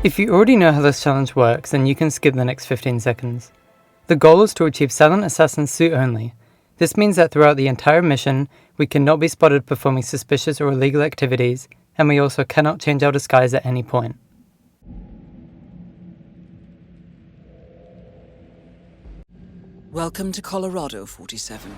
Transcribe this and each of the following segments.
If you already know how this challenge works, then you can skip the next 15 seconds. The goal is to achieve Silent Assassin suit only. This means that throughout the entire mission, we cannot be spotted performing suspicious or illegal activities, and we also cannot change our disguise at any point. Welcome to Colorado, 47.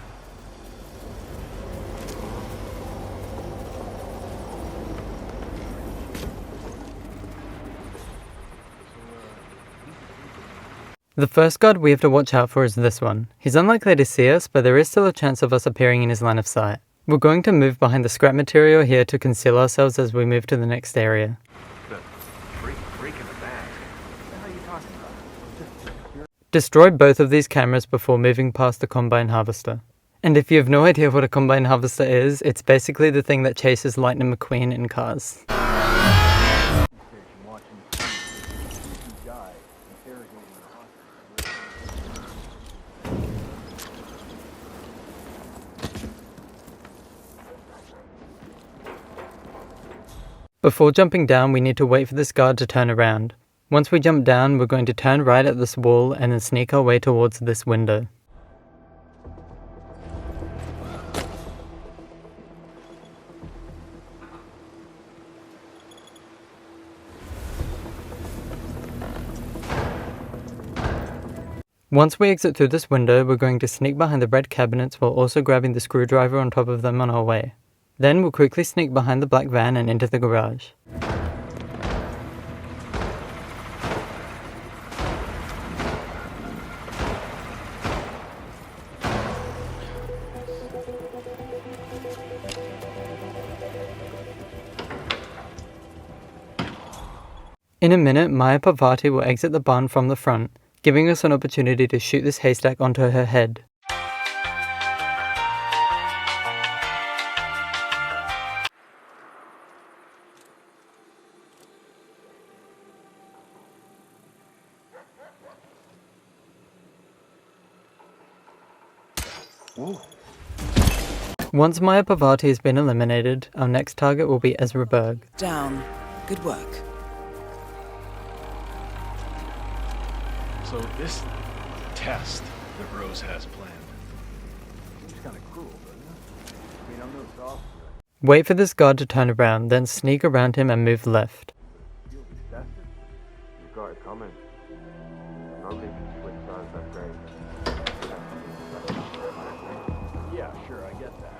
The first guard we have to watch out for is this one. He's unlikely to see us, but there is still a chance of us appearing in his line of sight. We're going to move behind the scrap material here to conceal ourselves as we move to the next area. Destroy both of these cameras before moving past the combine harvester. And if you have no idea what a combine harvester is, it's basically the thing that chases Lightning McQueen in cars. Before jumping down, we need to wait for this guard to turn around. Once we jump down, we're going to turn right at this wall and then sneak our way towards this window. Once we exit through this window, we're going to sneak behind the red cabinets while also grabbing the screwdriver on top of them on our way. Then we'll quickly sneak behind the black van and into the garage. In a minute, Maya Parvati will exit the barn from the front, giving us an opportunity to shoot this haystack onto her head. Whoa. Once Maya Parvati has been eliminated, our next target will be Ezra Berg. Down. Good work. So this test that Rose has planned. It's kind of cruel, isn't it? I mean, I'm no soft. Wait for this guard to turn around, then sneak around him and move left. You've got it coming. Nobody can switch sides that great. Yeah, sure, I get that.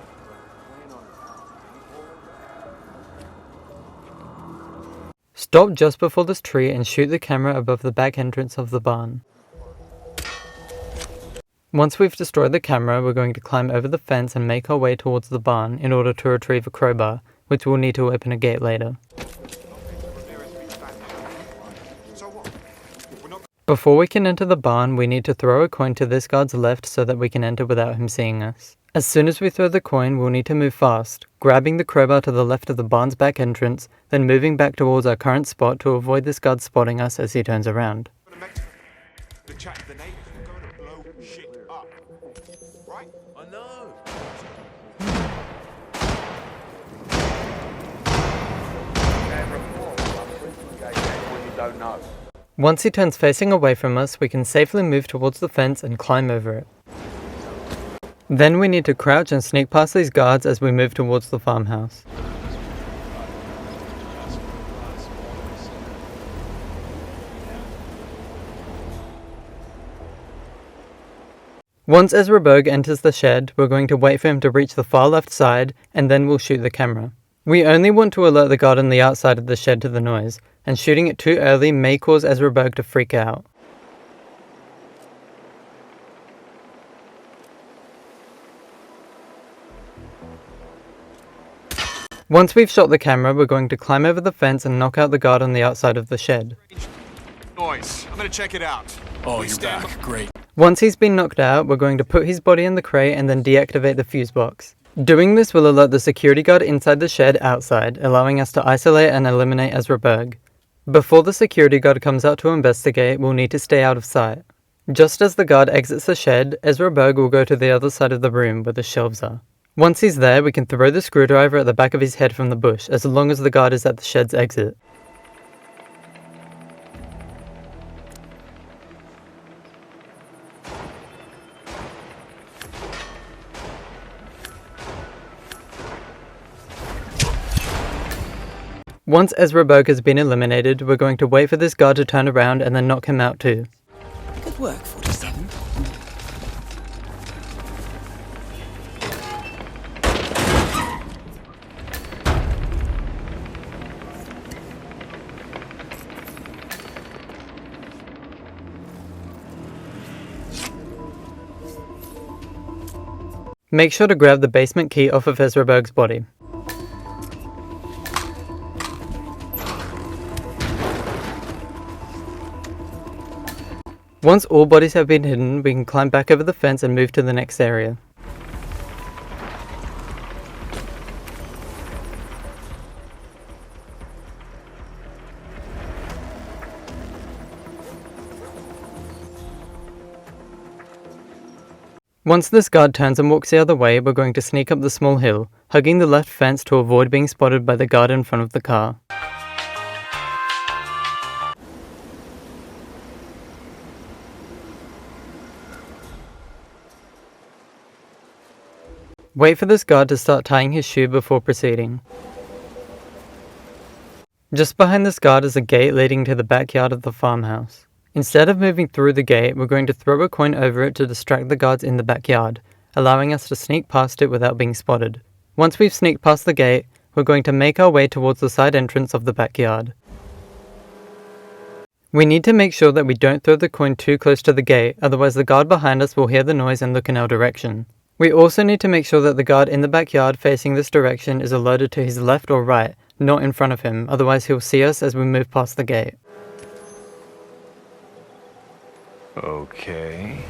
Stop just before this tree and shoot the camera above the back entrance of the barn. Once we've destroyed the camera, we're going to climb over the fence and make our way towards the barn in order to retrieve a crowbar, which we'll need to open a gate later. Before we can enter the barn, we need to throw a coin to this guard's left so that we can enter without him seeing us. As soon as we throw the coin, we'll need to move fast, grabbing the crowbar to the left of the barn's back entrance, then moving back towards our current spot to avoid this guard spotting us as he turns around. Once he turns facing away from us, we can safely move towards the fence and climb over it. Then we need to crouch and sneak past these guards as we move towards the farmhouse. Once Ezra Berg enters the shed, we're going to wait for him to reach the far left side, and then we'll shoot the camera. We only want to alert the guard on the outside of the shed to the noise, and shooting it too early may cause Ezra Berg to freak out. Once we've shot the camera, we're going to climb over the fence and knock out the guard on the outside of the shed. Noise. I'm gonna check it out. Oh, you're back. Great. Once he's been knocked out, we're going to put his body in the crate and then deactivate the fuse box. Doing this will alert the security guard inside the shed outside, allowing us to isolate and eliminate Ezra Berg. Before the security guard comes out to investigate, we'll need to stay out of sight. Just as the guard exits the shed, Ezra Berg will go to the other side of the room where the shelves are. Once he's there, we can throw the screwdriver at the back of his head from the bush, as long as the guard is at the shed's exit. Once Ezra Berg has been eliminated, we're going to wait for this guard to turn around and then knock him out too. Good work, 47. Make sure to grab the basement key off of Ezra Berg's body. Once all bodies have been hidden, we can climb back over the fence and move to the next area. Once this guard turns and walks the other way, we're going to sneak up the small hill, hugging the left fence to avoid being spotted by the guard in front of the car. Wait for this guard to start tying his shoe before proceeding. Just behind this guard is a gate leading to the backyard of the farmhouse. Instead of moving through the gate, we're going to throw a coin over it to distract the guards in the backyard, allowing us to sneak past it without being spotted. Once we've sneaked past the gate, we're going to make our way towards the side entrance of the backyard. We need to make sure that we don't throw the coin too close to the gate, otherwise the guard behind us will hear the noise and look in our direction. We also need to make sure that the guard in the backyard facing this direction is alerted to his left or right, not in front of him, otherwise he'll see us as we move past the gate. Okay.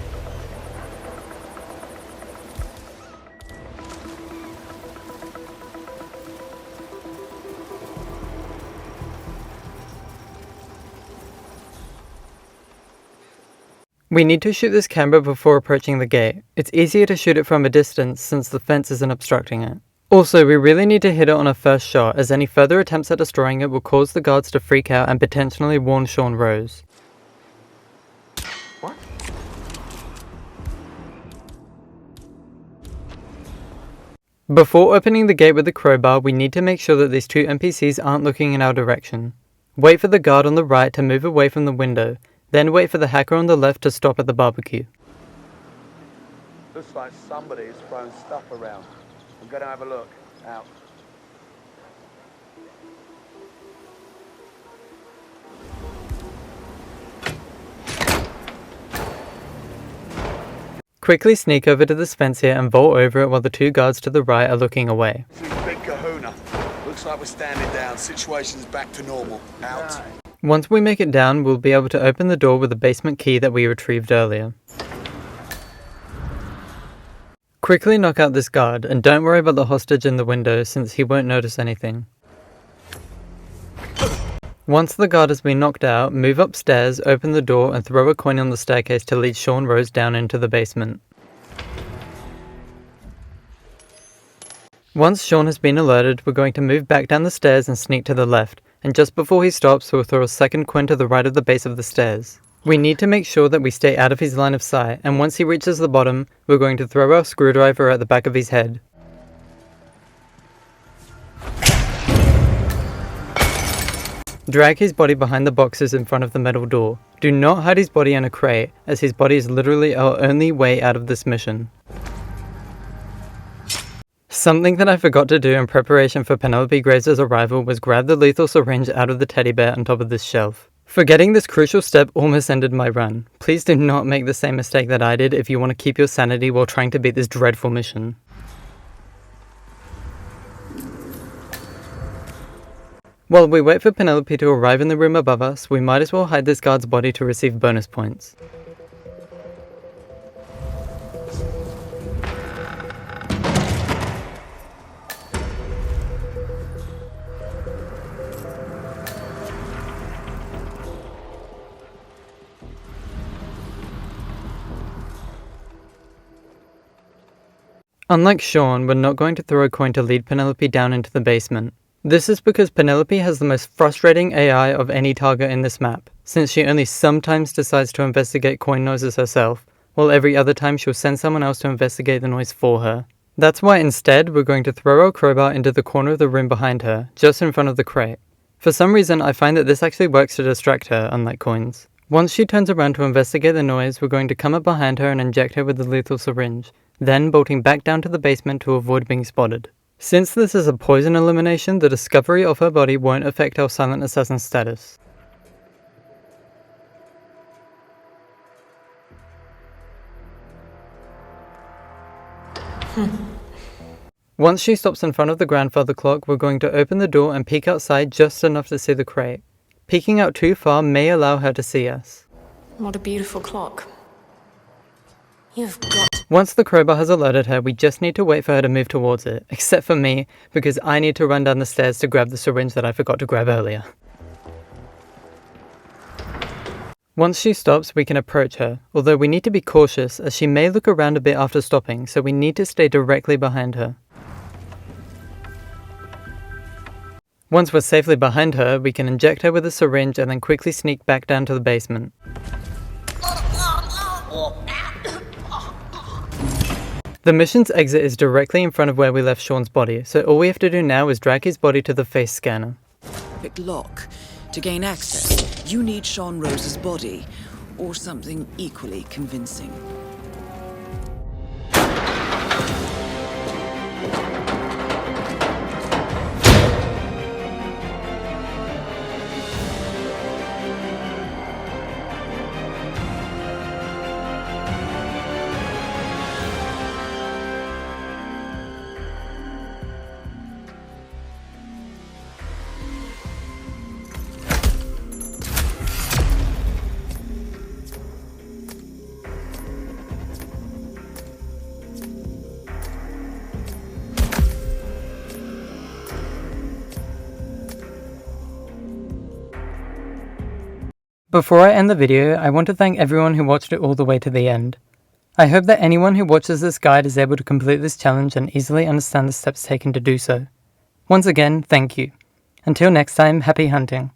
We need to shoot this camera before approaching the gate. It's easier to shoot it from a distance since the fence isn't obstructing it. Also, we really need to hit it on a first shot, as any further attempts at destroying it will cause the guards to freak out and potentially warn Sean Rose. What? Before opening the gate with the crowbar, we need to make sure that these two NPCs aren't looking in our direction. Wait for the guard on the right to move away from the window, then wait for the hacker on the left to stop at the barbecue. Looks like somebody's thrown stuff around. I'm gonna have a look. Out. Quickly sneak over to this fence here and vault over it while the two guards to the right are looking away. This is Big Kahuna. Looks like we're standing down. Situation's back to normal. Out. Once we make it down, we'll be able to open the door with the basement key that we retrieved earlier. Quickly knock out this guard, and don't worry about the hostage in the window since he won't notice anything. Once the guard has been knocked out, move upstairs, open the door, and throw a coin on the staircase to lead Sean Rose down into the basement. Once Sean has been alerted, we're going to move back down the stairs and sneak to the left, and just before he stops, we'll throw a second coin to the right of the base of the stairs. We need to make sure that we stay out of his line of sight, and once he reaches the bottom, we're going to throw our screwdriver at the back of his head. Drag his body behind the boxes in front of the metal door. Do not hide his body in a crate, as his body is literally our only way out of this mission. Something that I forgot to do in preparation for Penelope Graves' arrival was grab the lethal syringe out of the teddy bear on top of this shelf. Forgetting this crucial step almost ended my run. Please do not make the same mistake that I did if you want to keep your sanity while trying to beat this dreadful mission. While we wait for Penelope to arrive in the room above us, we might as well hide this guard's body to receive bonus points. Unlike Sean, we're not going to throw a coin to lead Penelope down into the basement. This is because Penelope has the most frustrating AI of any target in this map, since she only sometimes decides to investigate coin noises herself, while every other time she'll send someone else to investigate the noise for her. That's why instead we're going to throw our crowbar into the corner of the room behind her, just in front of the crate. For some reason, I find that this actually works to distract her, unlike coins. Once she turns around to investigate the noise, we're going to come up behind her and inject her with the lethal syringe, then bolting back down to the basement to avoid being spotted. Since this is a poison elimination, the discovery of her body won't affect our silent assassin status. Once she stops in front of the grandfather clock, we're going to open the door and peek outside just enough to see the crate. Peeking out too far may allow her to see us. What a beautiful clock. You've got... Once the crowbar has alerted her, we just need to wait for her to move towards it, except for me, because I need to run down the stairs to grab the syringe that I forgot to grab earlier. Once she stops, we can approach her, although we need to be cautious as she may look around a bit after stopping, so we need to stay directly behind her. Once we're safely behind her, we can inject her with a syringe and then quickly sneak back down to the basement. The mission's exit is directly in front of where we left Sean's body, so all we have to do now is drag his body to the face scanner. Pick lock. To gain access, you need Sean Rose's body, or something equally convincing. Before I end the video, I want to thank everyone who watched it all the way to the end. I hope that anyone who watches this guide is able to complete this challenge and easily understand the steps taken to do so. Once again, thank you. Until next time, happy hunting.